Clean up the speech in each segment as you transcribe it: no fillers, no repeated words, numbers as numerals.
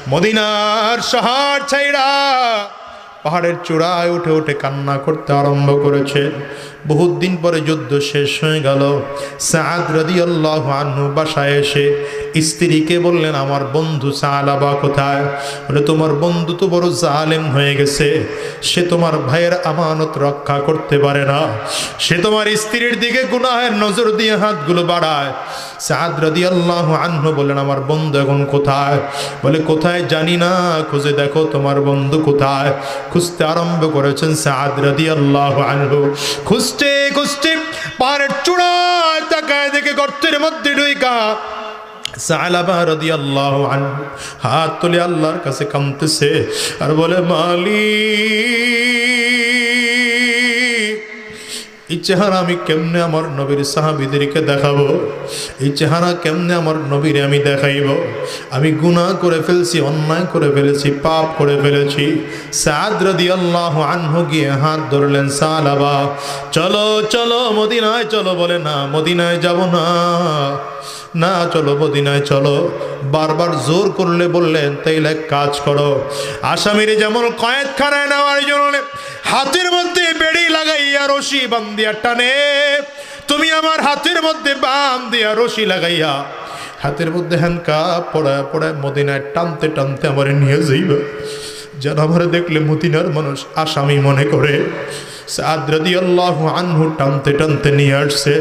মদিনার শহর ছাইড়া পাহাড়ের চূড়ায় উঠে উঠে কান্না করতে আরম্ভ করেছে। বহুত দিন পরে যুদ্ধ শেষ হয়ে গেল। সাদ রাদিয়াল্লাহু আনহু বাসায় এসে স্ত্রীকে বললেন, আমার বন্ধু সালাবা কোথায়? বলে, তোমার বন্ধু তো বড় জালেম হয়ে গেছে, সে তোমার ভাইয়ের আমানত রক্ষা করতে পারে না, সে তোমার স্ত্রীর দিকে গুনাহের নজর দিয়ে হাতগুলো বাড়ায়। সাদ রাদিয়াল্লাহু আনহু বললেন, আমার বন্ধু এখন কোথায়? বলে, কোথায় জানি না, খুঁজে দেখো তোমার বন্ধু কোথায়। খুঁজতে আরম্ভ করেছেন সাদ রাদিয়াল্লাহু আনহু। খুঁজতে খুঁজতে পাহাড়ের চূড়ায় তাকায় দেখে গর্তের মধ্যে ঢুইকা সালাবা রাদিয়াল্লাহু আনহু হাত তুলে আল্লাহর কাছে কাঁদতেছে আর বলে, মালিক, এই চেহারা আমি কেমনে আমার নবীর সাহাবীদেরকে দেখাবো? এই চেহারা কেমনে আমার নবীরে আমি দেখাইব? আমি গুনাহ করে ফেলছি, অন্যায় করে ফেলেছি, পাপ করে ফেলেছি। সাদ রাদিয়াল্লাহু আনহু গিয়ে হাত ধরলেন, সালাবা চলো চলো মদিনায় চলো। বলে, না মদিনায় যাব না, না চলো মদিনায় চলো। বারবার জোর করলে বললেন, তাইলে এক কাজ করো, আসামিরে যেমন কয়েদখানায় নেওয়ার জন্য হাতের মধ্যে বেড়ি লাগাইয়া রশি বান্ধিয়া টানে, তুমি আমার হাতের মধ্যে বান্ধিয়া রশি লাগাইয়া হাতের মধ্যে হ্যান্ডকাপ পড়ায় পড়ায় মদিনায় টানতে টানতে আমার নিয়ে যাইবা, যেন আমার দেখলে মদিনার মানুষ আসামি মনে করে। সাদ রাদিয়াল্লাহু আনহু টানতে টানতে নিয়ে আসছে।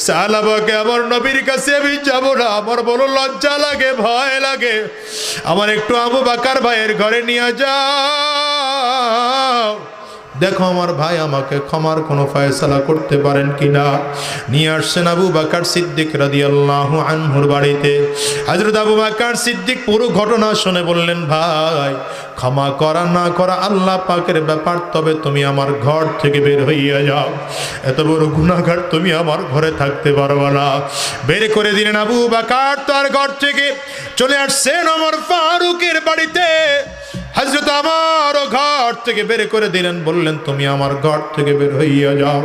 সালাবাকে, আমার নবীর কাছে আমি যাব না, আমার বড় লজ্জা লাগে, ভয় লাগে, আমার একটু আবু বকর ভাইয়ের ঘরে নিয়ে যাও, দেখো আমার ভাই আমাকে ক্ষমার কোনো ফয়সালা করতে পারেন কিনা। নিয়ে আসছেন আবু বকর সিদ্দিক রাদিয়াল্লাহু আনহুর বাড়িতে। হযরত আবু বকর সিদ্দিক পুরো ঘটনা শুনে বললেন, ভাই ক্ষমা করা না করা আল্লাহ পাকের ব্যাপার, তবে তুমি আমার ঘর থেকে বের হইয়া যাও, এত বড় গুনাহগার তুমি আমার ঘরে থাকতে পারবে না। বের করে দিলেন আবু বকর তার ঘর থেকে। চলে আসছেন ওমর ফারুকের বাড়িতে। হযরত আমার ঘর থেকে বের করে দিলেন, বললেন, তুমি আমার ঘর থেকে বের হইয়া যাও।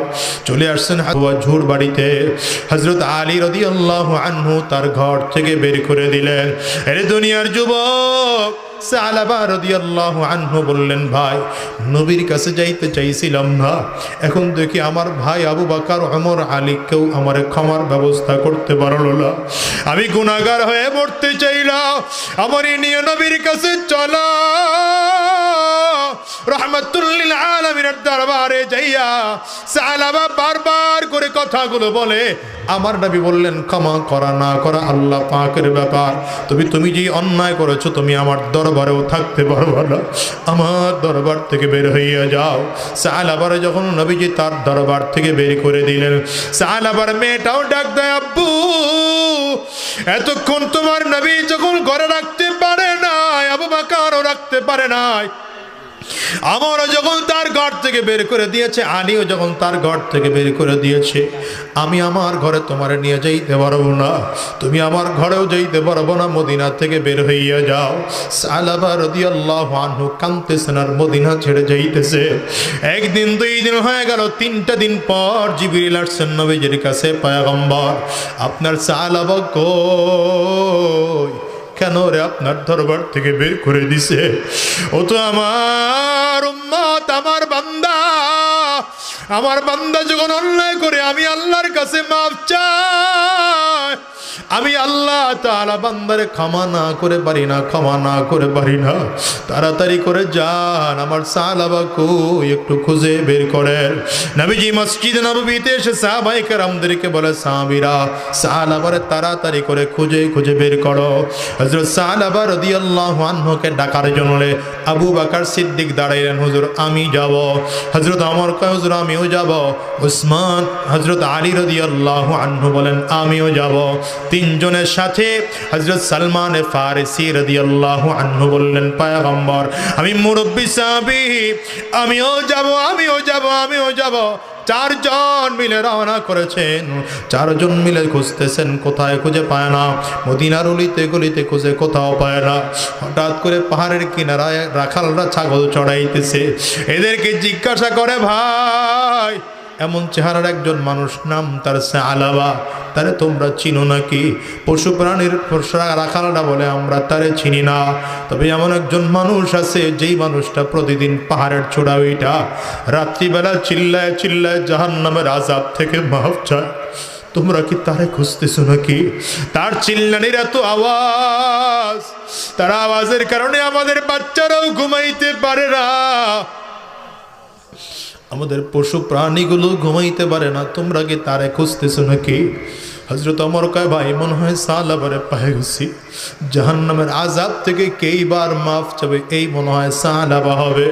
চলে আসছেন ঝুর বাড়িতে। হযরত আলী রাদিয়াল্লাহু আনহু তার ঘর থেকে বের করে দিলেন। এর দুনিয়ার যুবক সালাবা রাদিয়াল্লাহু আনহু বললেন, ভাই নবীর কাছে যাইতে চাইছিলাম না, এখন দেখি আমার ভাই আবু বকর, ওমর, আলী কেউ আমার ক্ষমার ব্যবস্থা করতে পারলো না, আমি গুনাহগার হয়ে মরতে চাইলাম, আমার নিয়ে নবীর কাছে চলো। রাহমাতুল লিল আলামিনের দরবারে যাইয়া সালাবা বারবার করে কথাগুলো বলে। আমার নবী বললেন, ক্ষমা করা না করা আল্লাহ পাকের ব্যাপার, তুমি যে অন্যায় করেছো তুমি আমার দরবারেও থাকতে পারবে না, আমার দরবার থেকে বের হইয়া যাও। সালাবার যখন নবীজি তার দরবার থেকে বের করে দিলেন, সালাবার মেয়েটাও ডাক দেয়, আব্বু এতক্ষণ তোমার নবী যখন ঘরে রাখতে পারে নাই, আবু বকরও রাখতে পারে নাই, আমারও যখন তার ঘর থেকে বের করে দিয়েছে, আলীও যখন তার ঘর থেকে বের করে দিয়েছে, আমি আমার ঘরে তোমার নিয়ে যাইতে পারবো না, তুমি আমার ঘরেও যাইতে পারবো না, মদিনা থেকে বের হইয়া যাও। সালাবা রাদিয়াল্লাহু আনহু কাঁদতেছেন আর মদিনা ছেড়ে যাইতেছে। একদিন, দুই দিন হয়ে গেল, তিনটা দিন পর জিবরিল আসছেন নবীজির কাছে, পয়গম্বর আপনার সালাবা কই? কেন রে আপনার দরবার থেকে বের করে দিছে? ও তো আমার উম্মত, আমার বান্দা, আমার বান্দা যখন অন্যায় করে আমি আল্লাহর কাছে মাফ চাই, আমি আল্লাহ তাআলা বান্দারে ক্ষমা না করে পারি না, ক্ষমা না করে পারি না। তাড়াতাড়ি করে যান, আমার সাহাবা কই একটু খুঁজে বের করেন। নবীজি মসজিদে নববীতে এসে সাহাবায়ে কেরামদেরকে বলে, সাহাবীরা সাহাবারে তাড়াতাড়ি করে খুঁজে খুঁজে বের করো। হযরত সাহাবা রাদিয়াল্লাহু আনহুকে ডাকার জন্য আবু বকর সিদ্দিক দাঁড়াইলেন, হুজুর আমি যাব। হযরত ওমর কয়, হুজুর আমিও যাব। উসমান, হযরত আলী রাদিয়াল্লাহু আনহু বলেন, আমিও যাব। তিনজনের সাথে হযরত সালমান ফারিসি রাদিয়াল্লাহু আনহু বললেন, পয়গম্বর আমি মুরব্বি সাহাবী, আমিও যাব, আমিও যাব, আমিও যাব। চারজন মিলে রওনা করেছেন। চারজন মিলে খুঁজতেছেন, কোথায় খুঁজে পায় না, মদিনার অলিতে গলিতে খুঁজে কোথাও পায় না। হঠাৎ করে পাহাড়ের কিনারায় রাখালরা ছাগল চড়াইতেছে। এদেরকে জিজ্ঞাসা করে, ভাই এমন চেহারার একজন মানুষ, নাম তার সালাবা। তারে তোমরা চিনো নাকি? পশু প্রাণীর রাখালরা বলে আমরা তারে চিনি না, তবে এমন একজন মানুষ আছে যেই মানুষটা প্রতিদিন পাহাড়ের চূড়া ওইটা রাত্রিবেলা চিল্লায় চিল্লায় জাহান্নামের আযাব থেকে মাফ চায়। তোমরা কি তারে খুঁজতেছো নাকি? তার চিল্লানির এত আওয়াজ, তার আওয়াজের কারণে আমাদের বাচ্চারাও ঘুমাইতে পারে না, আমাদের পশু প্রাণীগুলো ঘুমাইতে পারে না। তোমরা কি তারে খুঁজতেছো নাকি? হযরত ওমর কয় ভাই মনে হয় সালাবারে পায়ে গেছি, জাহান্নামের আযাব থেকে কেইবার মাফ চাবে এই মনে হয় সালাবা হবে।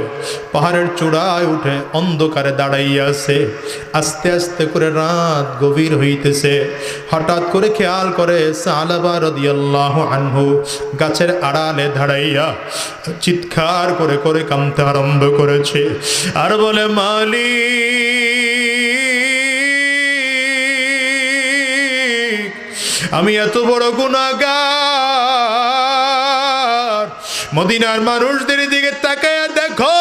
পাহাড়ের চূড়ায় উঠে অন্ধকারে দাঁড়াইয়া আছে, আস্তে আস্তে করে রাত গভীর হইতেছে। হঠাৎ করে খেয়াল করে সালাবা রাদিয়াল্লাহু আনহু গাছের আড়ালে দাঁড়াইয়া চিৎকার করে করে কাঁদতে আরম্ভ করেছে আর বলে মালিক, আমি এত বড় গুনাহগার। মদিনার মানুষদের দিকে তাকায়া দেখো,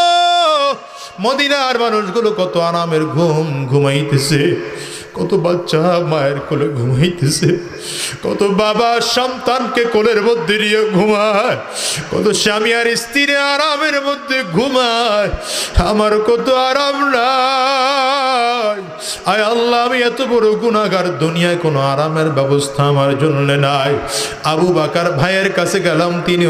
মদিনার মানুষগুলো কত আরামের ঘুম ঘুমাইতেছে, কত বাচ্চা মায়ের কোলে ঘুমাইতেছে, কত বাবা সন্তানকে কোলের মধ্যে নিয়ে ঘুমায়, কত স্বামী আর স্ত্রী আরামের মধ্যে ঘুমায়। আমার কত আরাম নাই। আয় আল্লাহ, আমি এত বড় গুনাহগার, দুনিয়ায় কোনো আরামের ব্যবস্থা আমার জন্য নাই। আবু বকর ভাইয়ের কাছে গেলাম, তিনি